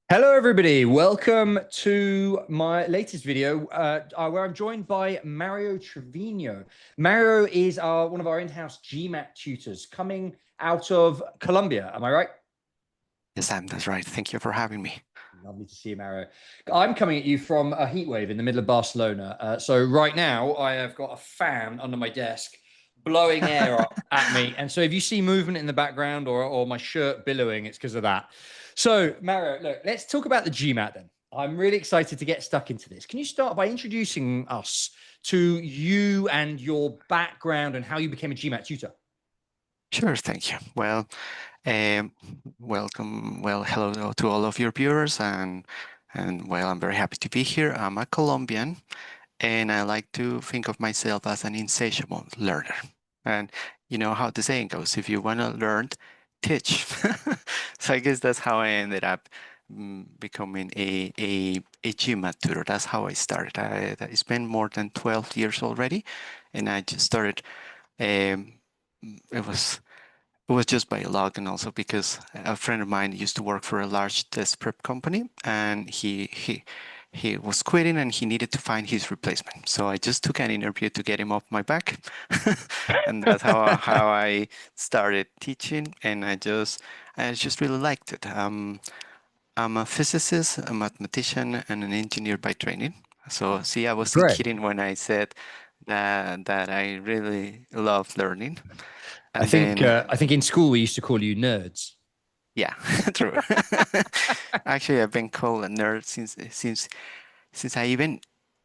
Hello, everybody. Welcome to my latest video where I'm joined by Mario Trevino. Mario is one of our in-house GMAT tutors coming out of Colombia. Am I right? Yes, Sam, that's right. Thank you for having me. Lovely to see you, Mario. I'm coming at you from a heat wave in the middle of Barcelona. So right now I have got a fan under my desk blowing air up at me. And so if you see movement in the background or my shirt billowing, it's because of that. So Mario, look, let's talk about the GMAT then. I'm really excited to get stuck into this. Can you start by introducing us to you and your background and how you became a GMAT tutor? Sure, thank you. Um, welcome. Hello to all of your viewers, and I'm very happy to be here. I'm a Colombian, and I like to think of myself as an insatiable learner. And you know how the saying goes: if you want to learn, teach. So I guess that's how I ended up becoming a GMAT tutor. That's how I started. I spent more than 12 years already, and I just started. Um, it was it was just by luck, and also because a friend of mine used to work for a large test prep company, and he was quitting, and he needed to find his replacement. So I just took an interview to get him off my back, and that's how I started teaching, and I just really liked it. I'm a physicist, a mathematician, and an engineer by training. So see, I wasn't Great. kidding when I said that I really love learning. I And think then, uh, I think in school we used to call you nerds. yeah, true. Actually, I've been called a nerd since I even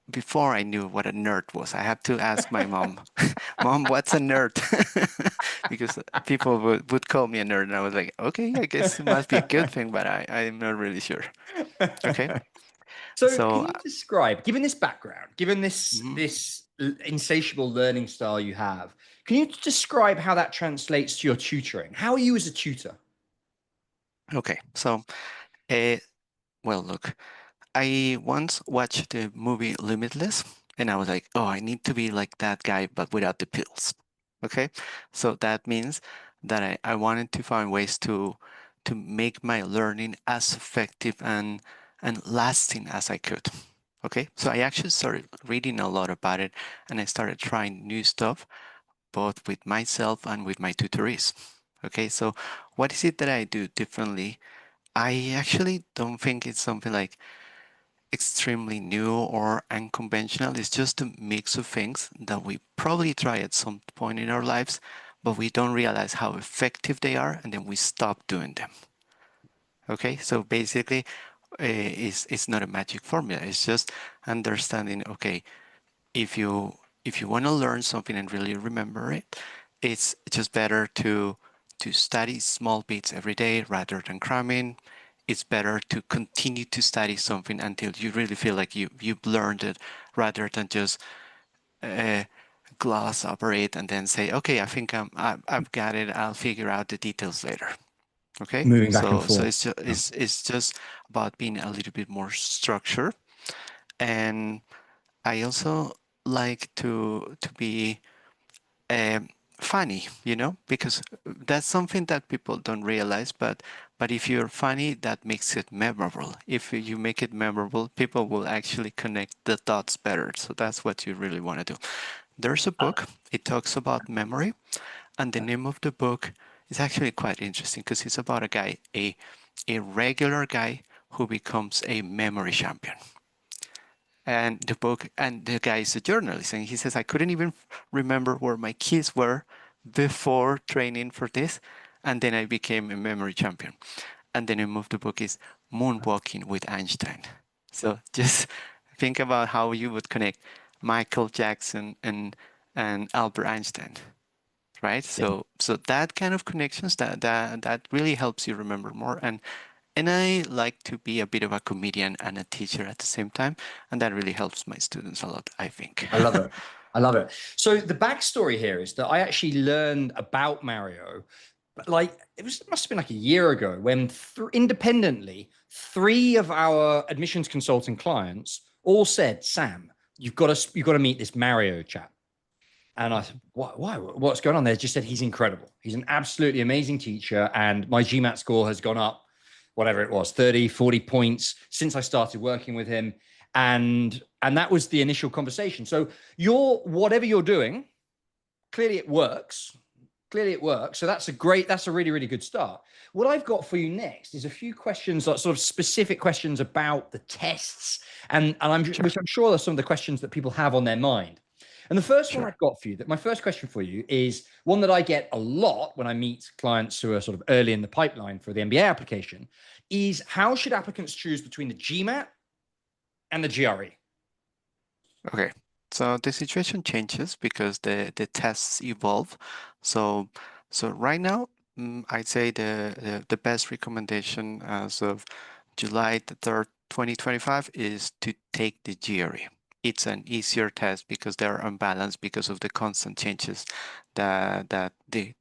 before I knew what a nerd was. I had to ask my mom, Mom, what's a nerd? Because people would call me a nerd, and I was like, okay, I guess it must be a good thing, but I'm not really sure. Okay, So, can so you describe, given this background, given mhm. this insatiable learning style you have, can you describe how that translates to your tutoring? How are you as a tutor? Okay, so uh, look, I once watched the movie Limitless, and I was like, oh, I need to be like that guy, but without the pills. Okay, so that means that I wanted to find ways to make my learning as effective and lasting as I could. Okay, so I actually started reading a lot about it, and I started trying new stuff, both with myself and with my tutorees. Okay, so what is it that I do differently? I actually don't think it's something like extremely new or unconventional. It's just a mix of things that we probably try at some point in our lives, but we don't realize how effective they are, and then we stop doing them. Okay, so basically, it's not a magic formula. It's just understanding. Okay, if you want to learn something and really remember it, it's just better to study small bits every day rather than cramming. It's better to continue to study something until you really feel like you've learned it rather than just uh, gloss over it and then say, okay, I think I've got it. I'll figure out the details later. Okay, Moving back and so forth. it's just about being a little bit more structured. And I also like to be um, funny, because that's something that people don't realize. But if you're funny, that makes it memorable. If you make it memorable, people will actually connect the dots better. So that's what you really want to do. There's a book. It talks about memory, and the name of the book is actually quite interesting because it's about a guy, a regular guy who becomes a memory champion. And the guy is a journalist, and he says, I couldn't even remember where my keys were before training for this, and then I became a memory champion. And the name of the book is Moonwalking with Einstein. So just think about how you would connect Michael Jackson and Albert Einstein, right? So that kind of connections that really helps you remember more. And I like to be a bit of a comedian and a teacher at the same time, and that really helps my students a lot, I think. I love it. I love it. So the backstory here is that I actually learned about Mario, but like it must have been like a year ago when independently three of our admissions consulting clients all said, "Sam, you've got to meet this Mario chap." And I said, why? What's going on? They just said he's incredible. He's an absolutely amazing teacher, and my GMAT score has gone up whatever it was, 30, 40 points since I started working with him. And that was the initial conversation. So whatever you're doing, clearly it works. Clearly it works. So that's a really, really good start. What I've got for you next is a few questions, like sort of specific questions about the tests, Sure, which I'm sure are some of the questions that people have on their mind. And the first one sure. I've got for you, that my first question for you is one that I get a lot when I meet clients who are sort of early in the pipeline for the MBA application, is how should applicants choose between the GMAT and the GRE? Okay. So the situation changes because the tests evolve. So right now, I'd say the best recommendation as of July the 3rd, 2025 is to take the GRE. It's an easier test because they're unbalanced because of the constant changes that the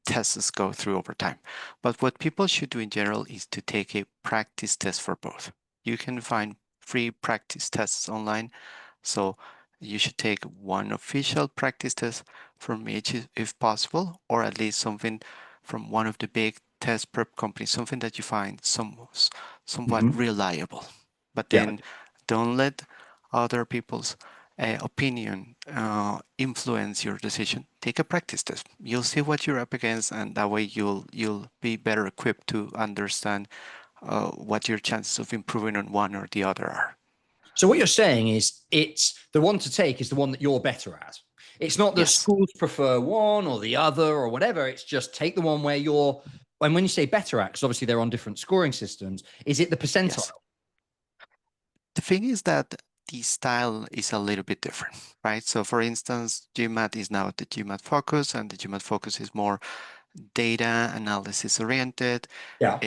tests go through over time. But what people should do in general is to take a practice test for both. You can find free practice tests online. So you should take one official practice test from each if possible, or at least something from one of the big test prep companies, something that you find somewhat Mhm. reliable. But Yeah. then don't let other people's opinion influence your decision. Take a practice test. You'll see what you're up against, and that way you'll be better equipped to understand what your chances of improving on one or the other are. So what you're saying is it's the one to take is the one that you're better at. It's not that Yes, schools prefer one or the other or whatever. It's just take the one where you're, and when you say better at, because obviously they're on different scoring systems, is it the yes. percentile? The thing is that the style is a little bit different, right? So for instance, GMAT is now the GMAT focus, and the GMAT focus is more data analysis oriented, Yeah.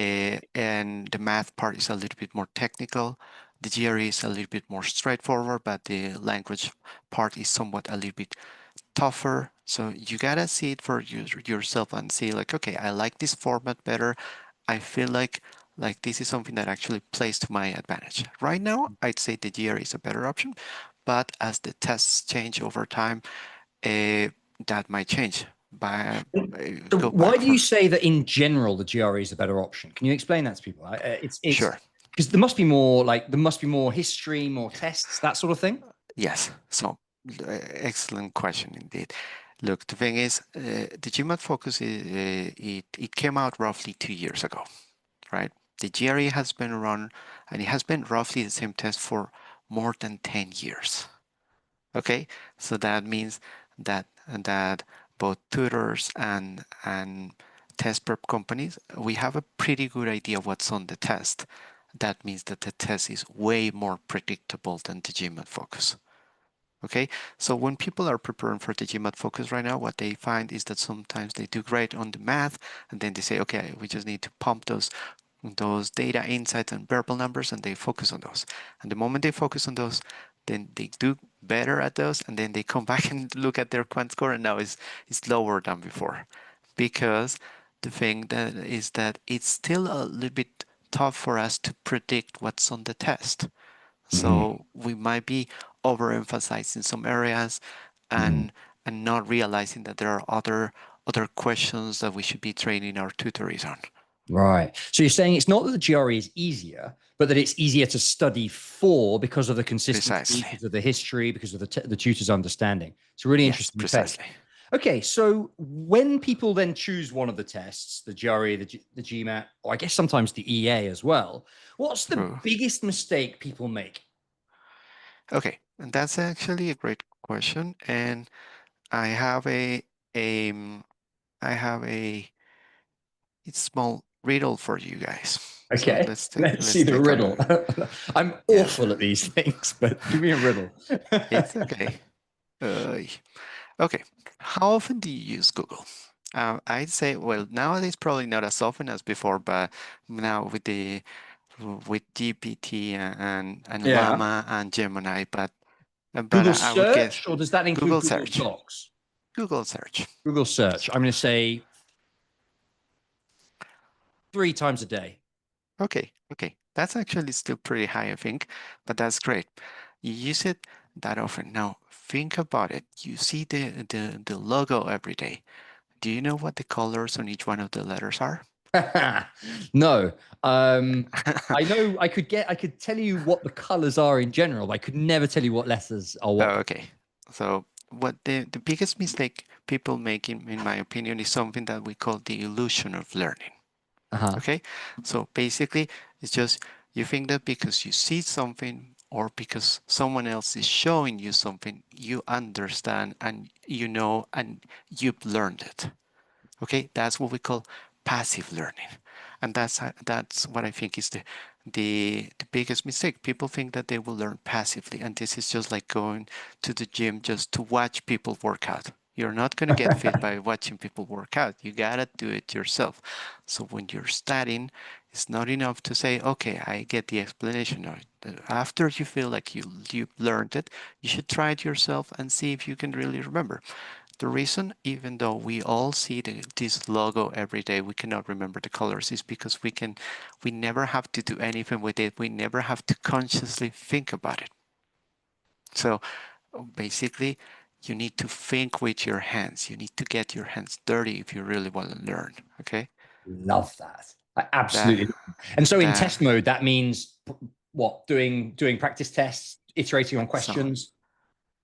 and the math part is a little bit more technical. The GRE is a little bit more straightforward, but the language part is somewhat a little bit tougher. So you gotta see it for yourself and see like, okay, I like this format better. I feel like this is something that actually plays to my advantage. Right now, I'd say the GRE is a better option, but as the tests change over time, uh, that might change. By So go why back do you for say that in general the GRE is a better option? Can you explain that to people? It's sure. because there must be more history, more tests, that sort of thing. Yes. So excellent question indeed. Look, the thing is, the GMAT focus it came out roughly 2 years ago, right? The GRE has been run, and it has been roughly the same test for more than 10 years. Okay, so that means that both tutors and test prep companies, we have a pretty good idea what's on the test. That means that the test is way more predictable than the GMAT focus. Okay, so when people are preparing for the GMAT focus right now, what they find is that sometimes they do great on the math, and then they say, okay, we just need to pump those data insights and verbal numbers, and they focus on those. And the moment they focus on those, then they do better at those, and then they come back and look at their quant score, and now it's lower than before, because the thing that is that it's still a little bit tough for us to predict what's on the test. Mm, So we might be overemphasizing some areas mm. and and not realizing that there are other questions that we should be training our tutors on. Right. So you're saying it's not that the GRE is easier, but that it's easier to study for because of the consistency, Precisely. because of the history, because of the tutor's understanding. It's a really Yes, interesting take. precisely. Okay, so when people then choose one of the tests, the GRE, the GMAT, or I guess sometimes the EA as well, what's the True. biggest mistake people make? Okay, and that's actually a great question. And I have a I have a small riddle for you guys. So Okay, let's take let's see let's the take a riddle. look. I'm Yes, awful at these things, but give me a riddle. it's okay. Uh, Okay, how often do you use Google? I'd say, well, nowadays probably not as often as before, but now with GPT and Yeah. Llama and Gemini, but Google I would guess search, or does that include Google Google search. Docs? Google search. Google search. I'm going to say 3 times a day. Okay, okay, that's actually still pretty high, I think, but that's great. You use it that often. Now think about it. You see the logo every day. Do you know what the colors on each one of the letters are? No. I know I could tell you what the colors are in general, but I could never tell you what letters are Oh, what. okay. So what the biggest mistake people make, in my opinion, is something that we call the illusion of learning. Uh-huh. Okay, so basically, it's just you think that because you see something or because someone else is showing you something, you understand and you know and you've learned it. Okay, that's what we call passive learning, and that's what I think is the biggest mistake. People think that they will learn passively, and this is just like going to the gym just to watch people work out. You're not going to get fit by watching people work out. You gotta do it yourself. So when you're studying, it's not enough to say, okay, I get the explanation. After you feel like you've learned it, you should try it yourself and see if you can really remember. The reason, even though we all see this logo every day, we cannot remember the colors is because we never have to do anything with it. We never have to consciously think about it. So basically, you need to think with your hands. You need to get your hands dirty if you really want to learn. Okay, Love that. I that absolutely. And so in that test mode, that means what? Doing practice tests, iterating on so questions.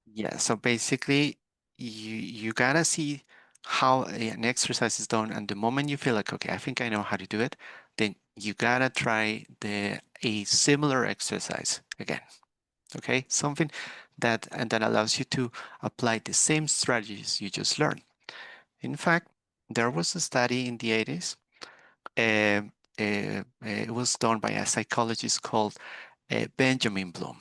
yeah. So basically, you gotta see how an exercise is done, and the moment you feel like, okay, I think I know how to do it, then you gotta try the a similar exercise again. Okay, something that allows you to apply the same strategies you just learned. In fact, there was a study in the 80s. It was done by a psychologist called Benjamin Bloom.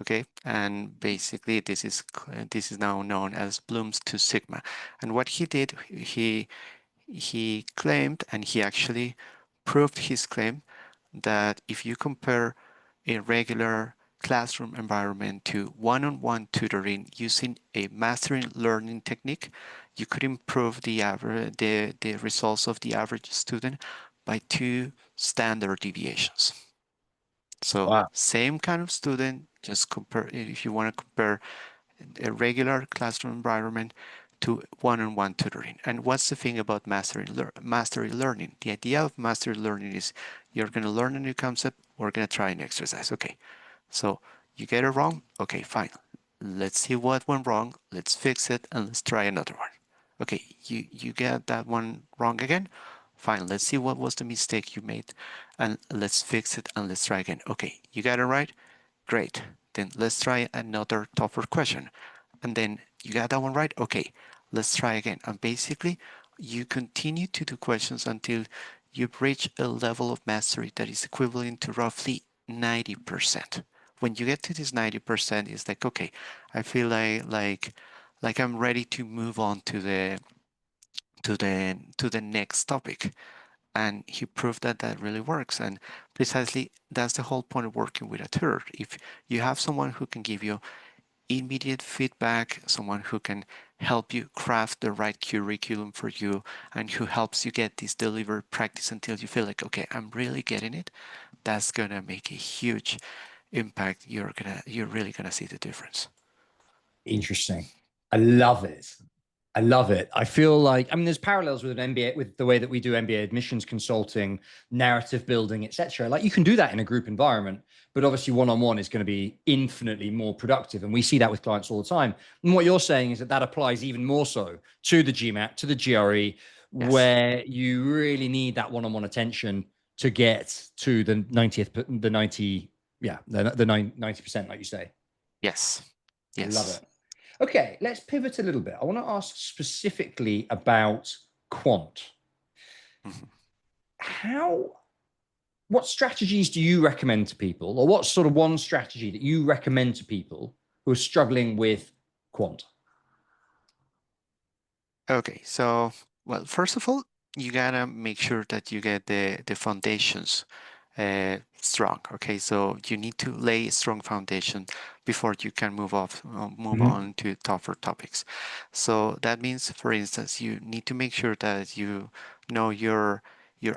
Okay, and basically this is now known as Bloom's 2 sigma. And what he did, he claimed, and he actually proved his claim, that if you compare a regular classroom environment to one-on-one tutoring using a mastering learning technique, you could improve the results of the average student by 2 standard deviations. So Wow. same kind of student, just compare, if you want to compare a regular classroom environment to one-on-one tutoring. And what's the thing about mastery learning? The idea of mastery learning is you're going to learn a new concept, we're going to try an exercise. Okay, so you get it wrong? Okay, fine. Let's see what went wrong, let's fix it, and let's try another one. Okay, you get that one wrong again? Fine, let's see what was the mistake you made, and let's fix it, and let's try again. Okay, you got it right? Great. Then let's try another tougher question. And then you got that one right? Okay, let's try again. And basically, you continue to do questions until you've reached a level of mastery that is equivalent to roughly 90%. When you get to this 90%, it's like, okay, I feel like I'm ready to move on to the next topic. And he proved that that really works. And precisely that's the whole point of working with a tutor. If you have someone who can give you immediate feedback, someone who can help you craft the right curriculum for you, and who helps you get this delivered practice until you feel like, okay, I'm really getting it, that's gonna make a huge impact. You're really gonna see the difference. Interesting. I love it. I love it. I feel like, I mean, there's parallels with an MBA, with the way that we do MBA admissions consulting, narrative building, etc. Like you can do that in a group environment, but obviously one-on-one is going to be infinitely more productive. And we see that with clients all the time. And what you're saying is that that applies even more so to the GMAT, to the GRE, Yes, where you really need that one-on-one attention to get to the 90th, the 90, yeah, the 90%, like you say. yes, Love yes. it. Okay, let's pivot a little bit. I want to ask specifically about quant. Mhm. How, what strategies do you recommend to people, or what sort of one strategy that you recommend to people who are struggling with quant? Okay, so well, first of all, you gotta make sure that you get the foundations strong. Okay, so you need to lay a strong foundation before you can move Mhm. on to tougher topics. So that means, for instance, you need to make sure that you know your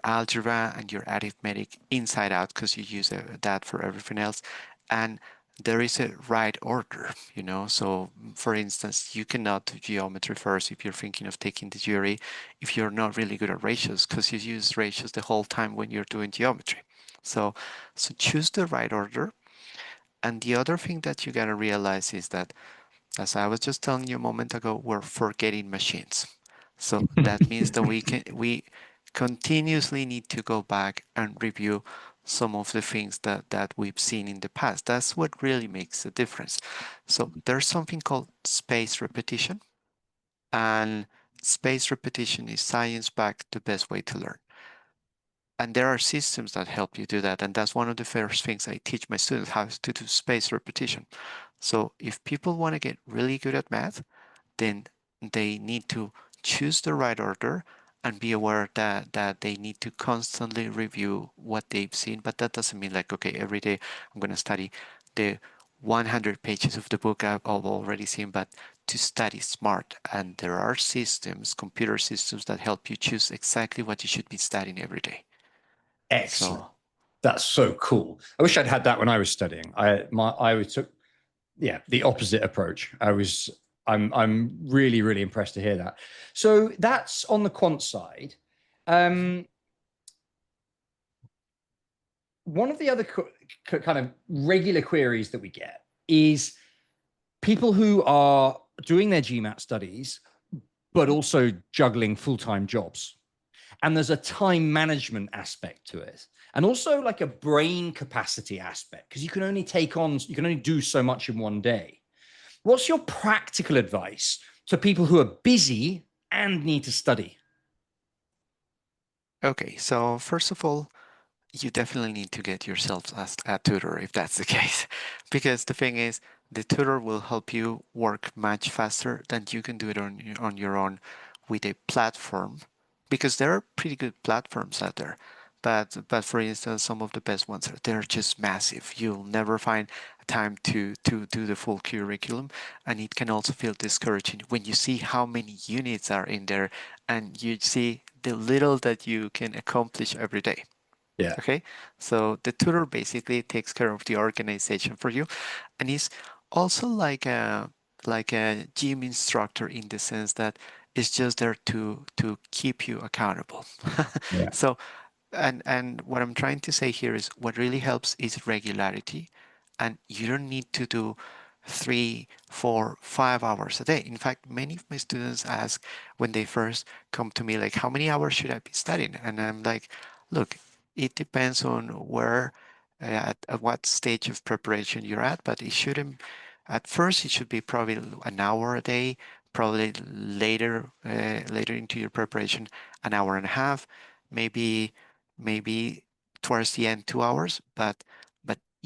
algebra and your arithmetic inside out because you use that for everything else, and there is a right order, you know. So, for instance, you cannot do geometry first if you're thinking of taking the GRE if you're not really good at ratios, because you use ratios the whole time when you're doing geometry. So, so choose the right order. And the other thing that you gotta realize is that, as I was just telling you a moment ago, we're forgetting machines. So that means that we continuously need to go back and review some of the things that we've seen in the past. That's what really makes a difference. So there's something called space repetition, and space repetition is science-backed the best way to learn. And there are systems that help you do that. And that's one of the first things I teach my students, how to do space repetition. So if people want to get really good at math, then they need to choose the right order and be aware that they need to constantly review what they've seen. But that doesn't mean like, okay, every day I'm going to study the 100 pages of the book I've already seen, but to study smart. And there are systems, computer systems, that help you choose exactly what you should be studying every day. Excellent. So, That's so cool. I wish I'd had that when I was studying. I took the opposite approach. I'm really impressed to hear that. So that's on the quant side. Um, One of the other kind of regular queries that we get is people who are doing their GMAT studies, but also juggling full-time jobs. And there's a time management aspect to it. And also like a brain capacity aspect, because you can only do so much in one day. What's your practical advice to people who are busy and need to study? okay, so first of all, you definitely need to get yourself as a tutor if that's the case. Because the thing is, the tutor will help you work much faster than you can do it on your own with a platform. Because there are pretty good platforms out there. But for instance, some of the best ones they're just massive. You'll never find time to do the full curriculum, and it can also feel discouraging when you see how many units are in there and you see the little that you can accomplish every day. Yeah. Okay, so the tutor basically takes care of the organization for you, and is also like a gym instructor in the sense that it's just there to keep you accountable. Yeah. So, and what I'm trying to say here is what really helps is regularity, and you don't need to do 3, 4, 5 hours a day. In fact, many of my students ask when they first come to me, like, how many hours should I be studying? And I'm like, look, it depends on where, at what stage of preparation you're at, but it shouldn't, at first, it should be probably an hour a day, probably later into your preparation, an hour and a half, maybe maybe towards the end 2 hours, but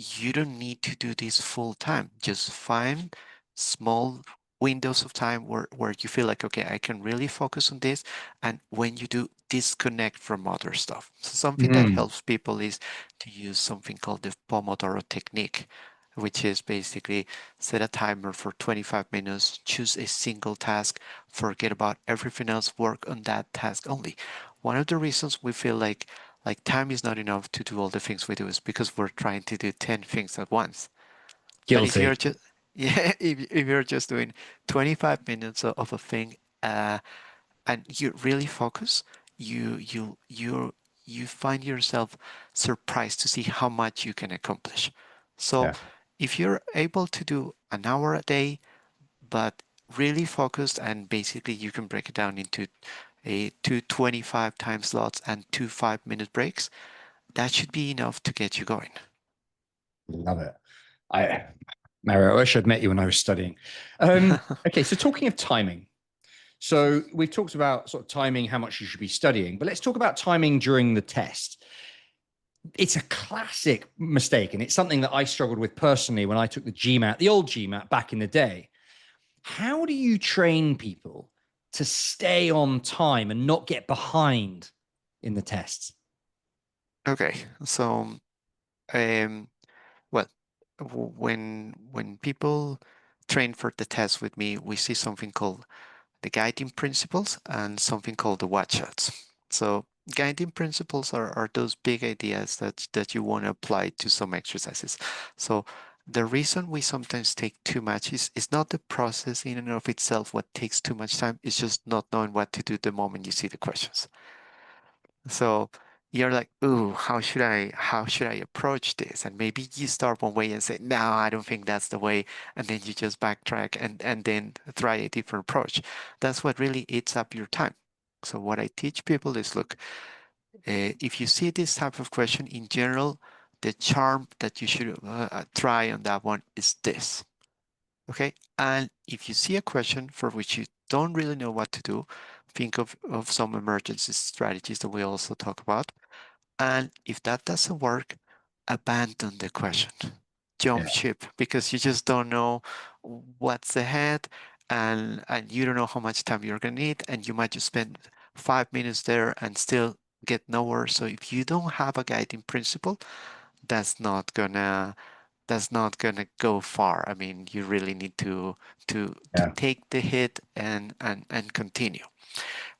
you don't need to do this full time. Just find small windows of time where you feel like, okay, I can really focus on this. And when you do, disconnect from other stuff. So something that Mm. helps people is to use something called the Pomodoro technique, which is basically set a timer for 25 minutes, choose a single task, forget about everything else, work on that task only. One of the reasons we feel like time is not enough to do all the things we do is because we're trying to do 10 things at once. But if you're Guilty. just yeah, if you're just doing 25 minutes of a thing, and you really focus, you find yourself surprised to see how much you can accomplish. So Yeah. if you're able to do an hour a day, but really focused, and basically you can break it down into a two 25 time slots and two 5 minute breaks, that should be enough to get you going. Love it. I, Mario, I wish I'd met you when I was studying. Okay, so talking of timing. So we've talked about sort of timing, how much you should be studying, but let's talk about timing during the test. It's a classic mistake, and it's something that I struggled with personally when I took the GMAT, the old GMAT back in the day. How do you train people to stay on time and not get behind in the tests? Okay, so um, well, when people train for the test with me, we see something called the guiding principles and something called the watchouts. So guiding principles are those big ideas that you want to apply to some exercises. So the reason we sometimes take too much is not the process in and of itself what takes too much time. It's just not knowing what to do the moment you see the questions. So you're like, ooh, how should I approach this? And maybe you start one way and say, no, I don't think that's the way. And then you just backtrack and then try a different approach. That's what really eats up your time. So what I teach people is, look, if you see this type of question in general, the charm that you should try on that one is this. Okay. And if you see a question for which you don't really know what to do, think of some emergency strategies that we also talk about. And if that doesn't work, abandon the question, jump Yeah. ship, because you just don't know what's ahead, and you don't know how much time you're gonna need, and you might just spend 5 minutes there and still get nowhere. So if you don't have a guiding principle, that's not gonna that's not gonna go far. I mean, you really need to Yeah. take the hit and continue.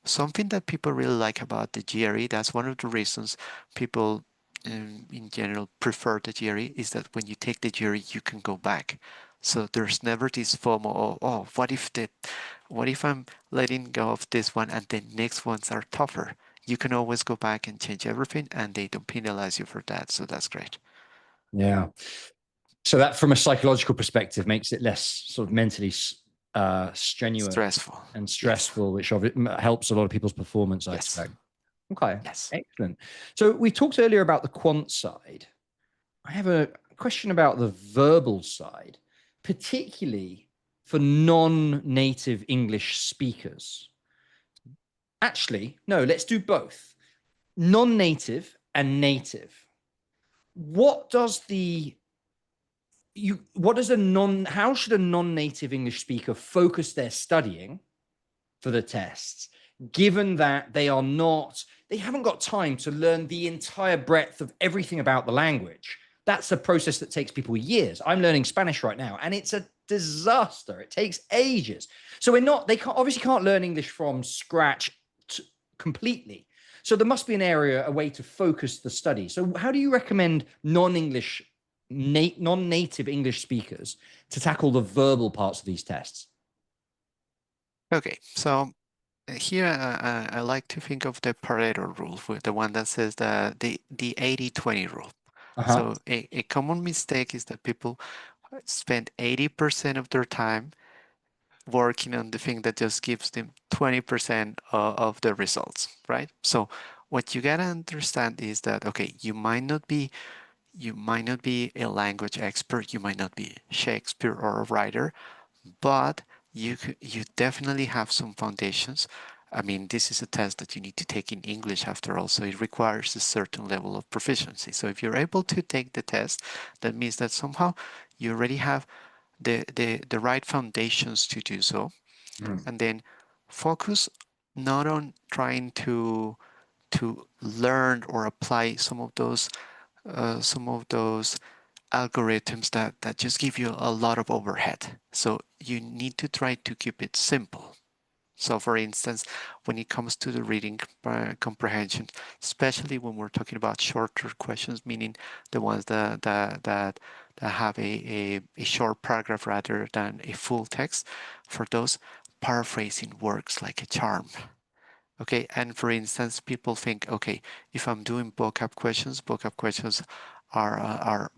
Something that people really like about the GRE, that's one of the reasons people in general prefer the GRE, is that when you take the GRE, you can go back. So there's never this FOMO, oh, what if I'm letting go of this one and the next ones are tougher? You can always go back and change everything and they don't penalize you for that. So that's great. Yeah. So that, from a psychological perspective, makes it less sort of mentally strenuous Stressful. and Yes. stressful, which helps a lot of people's performance, I Yes. expect. Okay, Yes. excellent. So we talked earlier about the quant side. I have a question about the verbal side, particularly for non-native English speakers. Actually, no, let's do both. Non-native and native. What does the you what does a non how should a non-native English speaker focus their studying for the tests, given that they haven't got time to learn the entire breadth of everything about the language? That's a process that takes people years. I'm learning Spanish right now, and it's a disaster. It takes ages. So they obviously can't learn English from scratch completely. So there must be a way to focus the study. So how do you recommend non-native English speakers to tackle the verbal parts of these tests? Okay. So here I like to think of the Pareto rule, the one that says the 80-20 rule. Uh-huh. So a common mistake is that people spend 80% of their time working on the thing that just gives them 20% of the results, right? So what you gotta understand is that, okay, you might not be a language expert, you might not be Shakespeare or a writer, but you definitely have some foundations. I mean, this is a test that you need to take in English after all, so it requires a certain level of proficiency. So if you're able to take the test, that means that somehow you already have the right foundations to do so. Mm. And then focus not on trying to learn or apply some of those algorithms that just give you a lot of overhead. So you need to try to keep it simple. So for instance, when it comes to the reading comprehension, especially when we're talking about shorter questions, meaning the ones that have a short paragraph rather than a full text, for those, paraphrasing works like a charm. Okay, and for instance, people think, okay, if I'm doing vocab questions are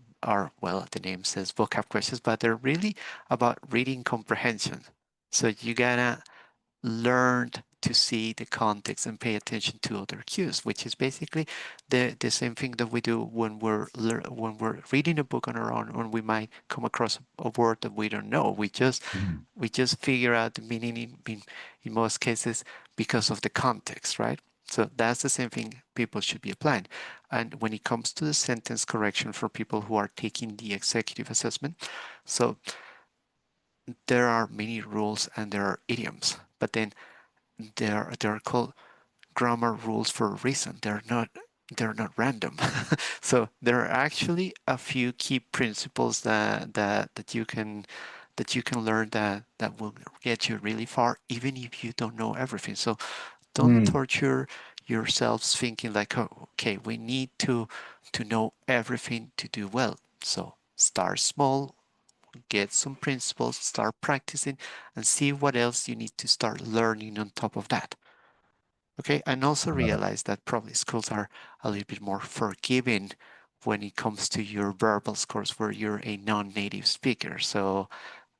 well, the name says vocab questions, but they're really about reading comprehension. So you gotta learn to see the context and pay attention to other cues, which is basically the same thing that we do when we're reading a book on our own, when we might come across a word that we don't know. Mhm. We just figure out the meaning in most cases because of the context, right? So that's the same thing people should be applying. And when it comes to the sentence correction for people who are taking the executive assessment, so there are many rules and there are idioms, but then they're called grammar rules for a reason. They're not random. So there are actually a few key principles that you can learn that will get you really far, even if you don't know everything. So don't Mm. torture yourselves thinking like, oh, okay, we need to know everything to do well. So start small, get some principles, start practicing, and see what else you need to start learning on top of that. Okay, and also realize that probably schools are a little bit more forgiving when it comes to your verbal scores where you're a non-native speaker. So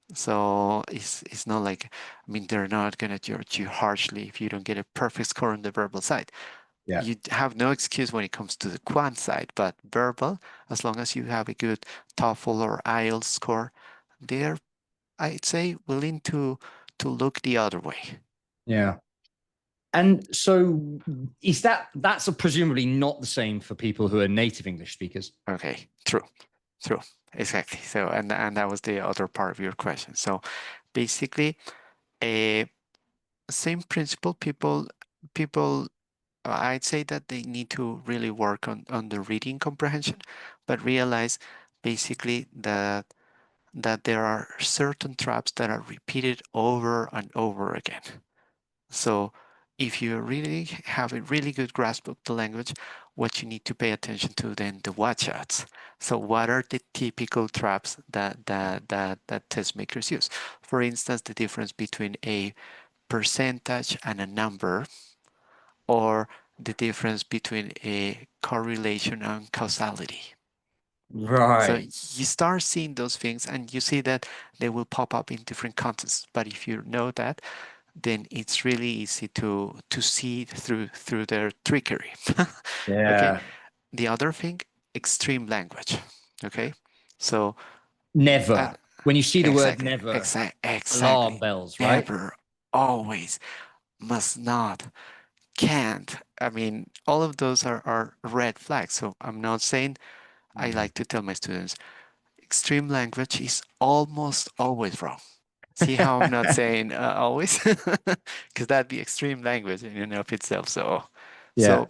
it's not like, I mean, they're not gonna judge you harshly if you don't get a perfect score on the verbal side. Yeah. You have no excuse when it comes to the quant side, but verbal, as long as you have a good TOEFL or IELTS score, they're, I'd say, willing to look the other way. Yeah. And so is that's presumably not the same for people who are native English speakers? Okay, true, true, exactly. So, and that was the other part of your question. So, basically, a same principle. People, I'd say that they need to really work on the reading comprehension, but realize basically that there are certain traps that are repeated over and over again. So if you really have a really good grasp of the language, what you need to pay attention to then the watch outs. So what are the typical traps that test makers use? For instance, the difference between a percentage and a number, or the difference between a correlation and causality. So Right. you start seeing those things and you see that they will pop up in different contexts. But if you know that, then it's really easy to see through their trickery. Okay. Yeah. The other thing, extreme language. Okay. So Never. and When you see the word exactly, never, alarm exactly. bells, right? Never, always, must not, can't. I mean, all of those are red flags. So I'm not saying, I like to tell my students, extreme language is almost always wrong. See how I'm not saying always, because that'd be extreme language in and of itself. So, Yeah. so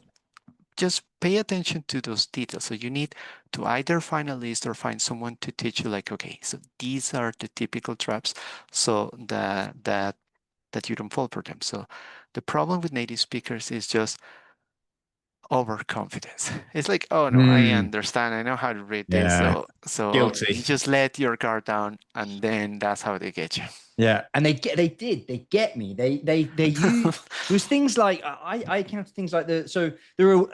just pay attention to those details. So you need to either find a list or find someone to teach you, like, okay, so these are the typical traps, so that you don't fall for them. So the problem with native speakers is just overconfidence. It's like, oh no, I Hmm. understand. I know how to read this. Yeah. So you Guilty. just let your guard down, and then that's how they get you. Yeah, and they get me. They use there was things like I count things like there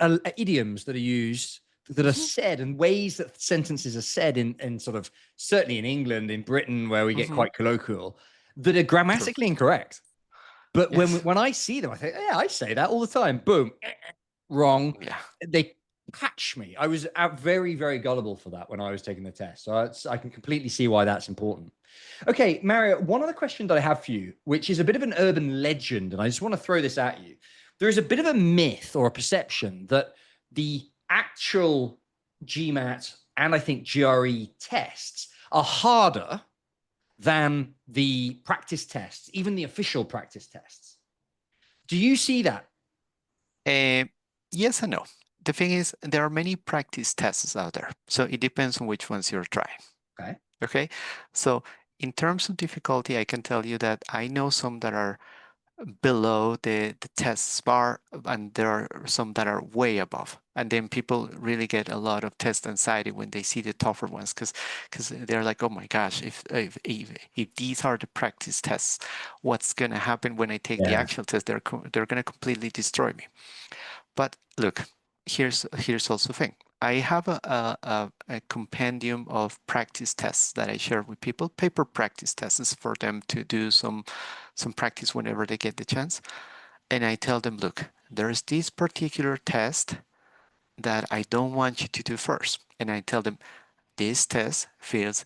are idioms that are used that are Mhm, said and ways that sentences are said in sort of certainly in England, in Britain, where we get mhm. quite colloquial, that are True. grammatically incorrect. But Yes. when I see them, I think, yeah, I say that all the time. Boom, wrong. Yeah. They catch me. I was very, very gullible for that when I was taking the test. So I can completely see why that's important. Okay, Mario, one other question that I have for you, which is a bit of an urban legend, and I just want to throw this at you. There is a bit of a myth or a perception that the actual GMAT and I think GRE tests are harder than the practice tests, even the official practice tests. Do you see that? Uh, yes and no. The thing is, there are many practice tests out there, so it depends on which ones you're trying. Okay. Okay. So in terms of difficulty, I can tell you that I know some that are below the test bar, and there are some that are way above. And then people really get a lot of test anxiety when they see the tougher ones, because they're like, oh my gosh, if these are the practice tests, what's gonna happen when I take the Yeah. actual test? They're gonna completely destroy me. But look, here's also the thing. I have a compendium of practice tests that I share with people, paper practice tests for them to do some practice whenever they get the chance. And I tell them, look, there's this particular test that I don't want you to do first. And I tell them this test feels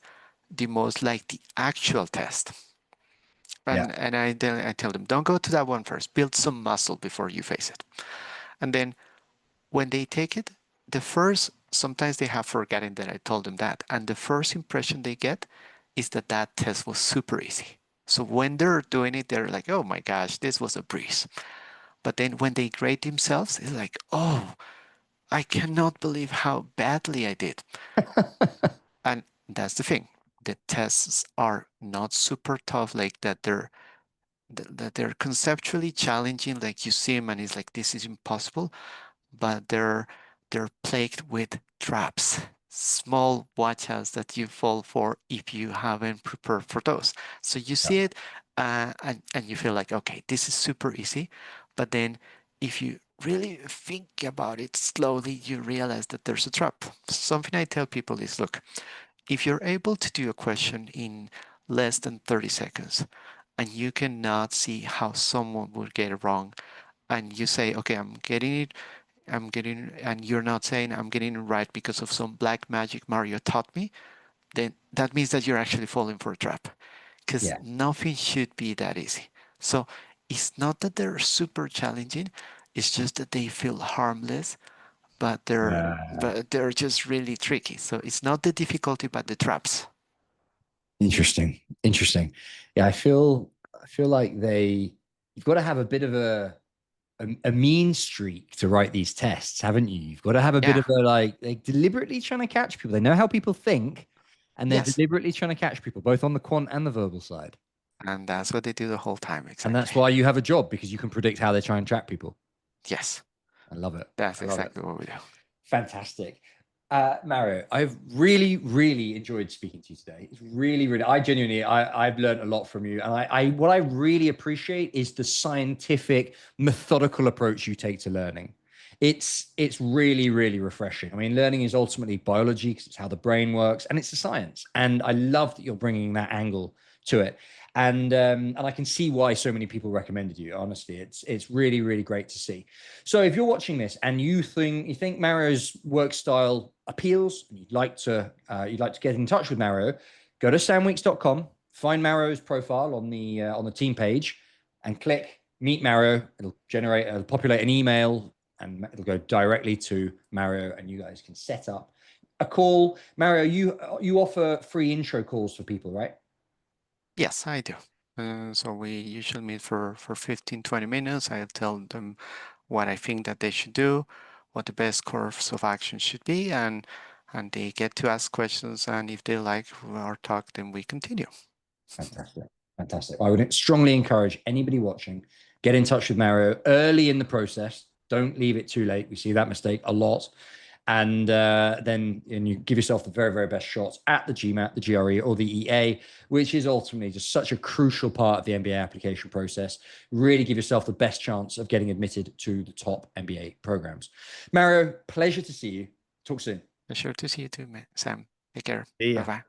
the most like the actual test. Yeah. And I tell them, don't go to that one first. Build some muscle before you face it. And then when they take it, sometimes they have forgotten that I told them that. And the first impression they get is that that test was super easy. So when they're doing it, they're like, oh my gosh, this was a breeze. But then when they grade themselves, it's like, oh, I cannot believe how badly I did. And that's the thing. The tests are not super tough, like that they're conceptually challenging, like you see them and it's like this is impossible, but they're plagued with traps. small watch outs that you fall for if you haven't prepared for those. So you see it and you feel like, okay, this is super easy. But then if you really think about it slowly, you realize that there's a trap. Something I tell people is, look, if you're able to do a question in less than 30 seconds and you cannot see how someone would get it wrong, and you say, okay, and you're not saying I'm getting it right because of some black magic Mario taught me, then that means that you're actually falling for a trap, because Yeah. nothing should be that easy. So it's not that they're super challenging, it's just that they feel harmless, but they're just really tricky. So it's not the difficulty, but the traps. Interesting. Interesting. Yeah, I feel like you've got to have a bit of a mean streak to write these tests, haven't you? You've got to have a bit Yeah. of a like they deliberately trying to catch people. They know how people think, and they're Yes. deliberately trying to catch people, both on the quant and the verbal side. And that's what they do the whole time. And Exactly. that's why you have a job because you can predict how they try and track people. Yes. I love it. That's I love it. exactly what we do. Fantastic. Mario, I've really, really enjoyed speaking to you today. It's really, really, I genuinely, I've learned a lot from you. And what I really appreciate is the scientific, methodical approach you take to learning. It's really, really refreshing. I mean, learning is ultimately biology because it's how the brain works and it's a science. And I love that you're bringing that angle to it. And I can see why so many people recommended you. Honestly, it's really, really great to see. So if you're watching this and you think Mario's work style appeals and you'd like to get in touch with Mario, go to samweeks.com, find Mario's profile on the team page, and click Meet Mario. It'll populate an email and it'll go directly to Mario, and you guys can set up a call. Mario, you offer free intro calls for people, right? Yes, I do. So we usually meet for 15, 20 minutes. I tell them what I think that they should do, what the best course of action should be, and they get to ask questions. And if they like our talk, then we continue. Fantastic. Fantastic. I would strongly encourage anybody watching, get in touch with Mario early in the process. Don't leave it too late. We see that mistake a lot. And you give yourself the very, very best shots at the GMAT, the GRE, or the EA, which is ultimately just such a crucial part of the MBA application process. Really give yourself the best chance of getting admitted to the top MBA programs. Mario, pleasure to see you. Talk soon. Sure to see you too, Sam. Take care. See Bye ya. bye.